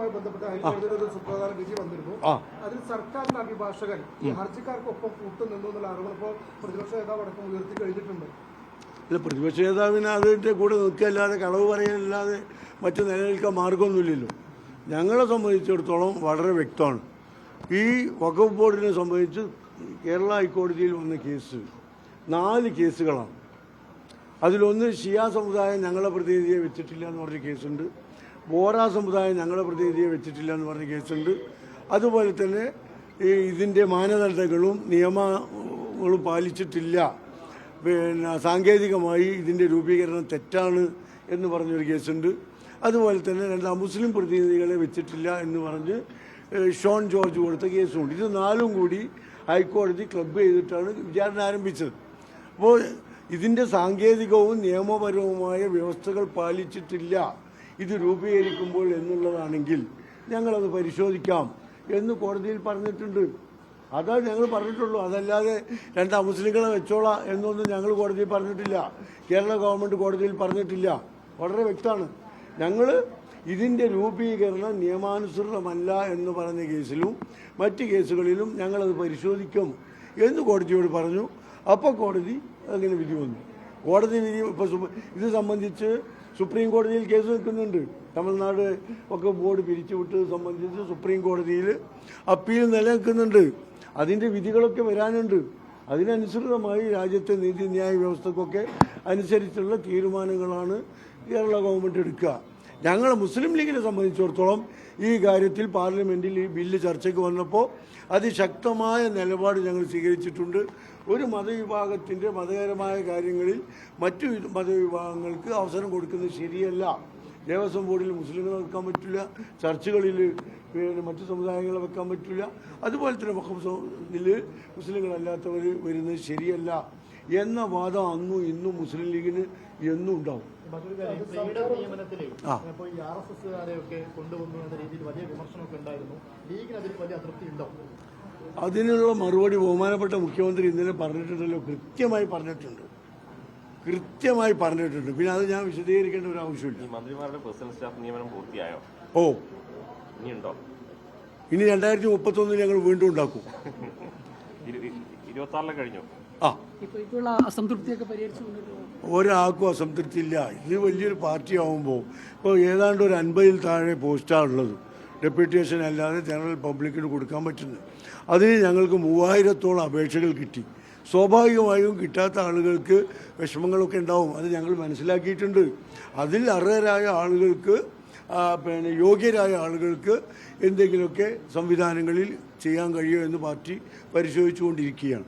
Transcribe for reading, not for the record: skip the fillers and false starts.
ഹർജിയുമായി ബന്ധപ്പെട്ട് ഹൈക്കോടതിയുടെ ഒരു സുപ്രധാന വിധി വന്നിരുന്നു. അതിൽ സർക്കാരിന്റെ അഭിഭാഷകൻ ഈ ഹർജിക്കാർക്കൊപ്പം കൂട്ടുനിന്നു എന്നുള്ള ആരോപണം ഇപ്പോൾ പ്രതിപക്ഷ നേതാവ് അടക്കം ഉയർത്തി കഴിഞ്ഞിട്ടുണ്ട്. ഇല്ല, പ്രതിപക്ഷ നേതാവിന് അതിൻ്റെ കൂടെ നിൽക്കുകയല്ലാതെ കളവ് പറയാനല്ലാതെ മറ്റു നിലനിൽക്കാൻ മാർഗമൊന്നുമില്ലല്ലോ. ഞങ്ങളെ സംബന്ധിച്ചിടത്തോളം വളരെ വ്യക്തമാണ്. ഈ വഖഫ് ബോർഡിനെ സംബന്ധിച്ച് കേരള ഹൈക്കോടതിയിൽ വന്ന കേസ് 4 കേസുകളാണ്. അതിലൊന്ന് ഷിയ സമുദായം ഞങ്ങളെ പ്രതിനിധിയെ വെച്ചിട്ടില്ല എന്ന് പറഞ്ഞ കേസുണ്ട്, ബോറ സമുദായം ഞങ്ങളെ പ്രതിനിധിയെ വെച്ചിട്ടില്ല എന്ന് പറഞ്ഞ കേസുണ്ട്. അതുപോലെ തന്നെ ഇതിൻ്റെ മാനദണ്ഡങ്ങളും നിയമങ്ങളും പാലിച്ചിട്ടില്ല, പിന്നെ സാങ്കേതികമായി ഇതിൻ്റെ രൂപീകരണം തെറ്റാണ് എന്ന് പറഞ്ഞൊരു കേസുണ്ട്. അതുപോലെ തന്നെ 2 മുസ്ലിം പ്രതിനിധികളെ വെച്ചിട്ടില്ല എന്ന് പറഞ്ഞ് ഷോൺ ജോർജ് കൊടുത്ത കേസുമുണ്ട്. ഇത് 4ഉം കൂടി ഹൈക്കോടതി ക്ലബ് ചെയ്തിട്ടാണ് വിചാരണ ആരംഭിച്ചത്. അപ്പോൾ ഇതിൻ്റെ സാങ്കേതികവും നിയമപരവുമായ വ്യവസ്ഥകൾ പാലിച്ചിട്ടില്ല ഇത് രൂപീകരിക്കുമ്പോൾ എന്നുള്ളതാണെങ്കിൽ ഞങ്ങളത് പരിശോധിക്കാം എന്ന് കോടതിയിൽ പറഞ്ഞിട്ടുണ്ട്. അതാണ് ഞങ്ങൾ പറഞ്ഞിട്ടുള്ളൂ. അതല്ലാതെ 2 മുസ്ലിങ്ങളെ വെച്ചോളാം എന്നൊന്നും ഞങ്ങൾ കോടതിയിൽ പറഞ്ഞിട്ടില്ല, കേരള ഗവൺമെൻറ് കോടതിയിൽ പറഞ്ഞിട്ടില്ല. വളരെ വ്യക്തമാണ്. ഞങ്ങൾ ഇതിൻ്റെ രൂപീകരണം നിയമാനുസൃതമല്ല എന്ന് പറഞ്ഞ കേസിലും മറ്റ് കേസുകളിലും ഞങ്ങളത് പരിശോധിക്കും എന്ന് കോടതിയോട് പറഞ്ഞു. അപ്പോൾ കോടതി അങ്ങനെ വിധി വന്നു. കോടതി വിധി ഇപ്പോൾ ഇത് സംബന്ധിച്ച് സുപ്രീം കോടതിയിൽ കേസ് നിൽക്കുന്നുണ്ട്. തമിഴ്നാട് ഒക്കെ ബോർഡ് പിരിച്ചുവിട്ടത് സംബന്ധിച്ച് സുപ്രീം കോടതിയിൽ അപ്പീൽ നിലനിൽക്കുന്നുണ്ട്. അതിൻ്റെ വിധികളൊക്കെ വരാനുണ്ട്. അതിനനുസൃതമായി രാജ്യത്തെ നീതിന്യായ വ്യവസ്ഥക്കൊക്കെ അനുസരിച്ചുള്ള തീരുമാനങ്ങളാണ് കേരള ഗവൺമെൻറ് എടുക്കുക. ഞങ്ങൾ മുസ്ലിം ലീഗിനെ സംബന്ധിച്ചിടത്തോളം ഈ കാര്യത്തിൽ പാർലമെൻറ്റിൽ ഈ ബില്ല് ചർച്ചയ്ക്ക് വന്നപ്പോൾ അതിശക്തമായ നിലപാട് ഞങ്ങൾ സ്വീകരിച്ചിട്ടുണ്ട്. ഒരു മതവിഭാഗത്തിൻ്റെ മതപരമായ കാര്യങ്ങളിൽ മറ്റു മതവിഭാഗങ്ങൾക്ക് അവസരം കൊടുക്കുന്നത് ശരിയല്ല. ദേവസ്വം ബോർഡിൽ മുസ്ലിങ്ങളെ വെക്കാൻ പറ്റില്ല, ചർച്ചുകളിൽ പിന്നെ മറ്റു സമുദായങ്ങളെ വെക്കാൻ പറ്റില്ല, അതുപോലെ തന്നെ വഖഫിൽ മുസ്ലിങ്ങളല്ലാത്തവർ വരുന്നത് ശരിയല്ല എന്ന വാദം അന്നും ഇന്നും മുസ്ലിം ലീഗിന് എന്നും ഉണ്ടാവും. അതിനുള്ള മറുപടി ബഹുമാനപ്പെട്ട മുഖ്യമന്ത്രി ഇന്നലെ പറഞ്ഞിട്ടുണ്ടല്ലോ, കൃത്യമായി പറഞ്ഞിട്ടുണ്ട്. പിന്നെ അത് ഞാൻ വിശദീകരിക്കേണ്ട ഒരു ആവശ്യമില്ല. മന്ത്രിമാരുടെ പേഴ്സണൽ സ്റ്റാഫ് നിയമനം പൂർത്തിയായോ? ഓ, ഇനിയുണ്ടോ? ഇനി 2031 ഞങ്ങൾ വീണ്ടും ഉണ്ടാക്കും. 26 കഴിഞ്ഞു. ഒരാൾക്കും അസംതൃപ്തി ഇല്ല. ഇത് വലിയൊരു പാർട്ടി ആകുമ്പോൾ ഇപ്പോൾ ഏതാണ്ട് ഒരു 50-ൽ താഴെ പോസ്റ്റാണുള്ളത്. ഡെപ്യൂട്ടേഷൻ അല്ലാതെ ജനറൽ പബ്ലിക്കിന് കൊടുക്കാൻ പറ്റുന്നത്. അതിന് ഞങ്ങൾക്ക് 3000-ഓളം അപേക്ഷകൾ കിട്ടി. സ്വാഭാവികമായും കിട്ടാത്ത ആളുകൾക്ക് വിഷമങ്ങളൊക്കെ ഉണ്ടാവും. അത് ഞങ്ങൾ മനസ്സിലാക്കിയിട്ടുണ്ട്. അതിൽ അർഹരായ ആളുകൾക്ക് പിന്നെ യോഗ്യരായ ആളുകൾക്ക് എന്തെങ്കിലുമൊക്കെ സംവിധാനങ്ങളിൽ ചെയ്യാൻ കഴിയുമോ എന്ന് പാർട്ടി പരിശോധിച്ചുകൊണ്ടിരിക്കുകയാണ്.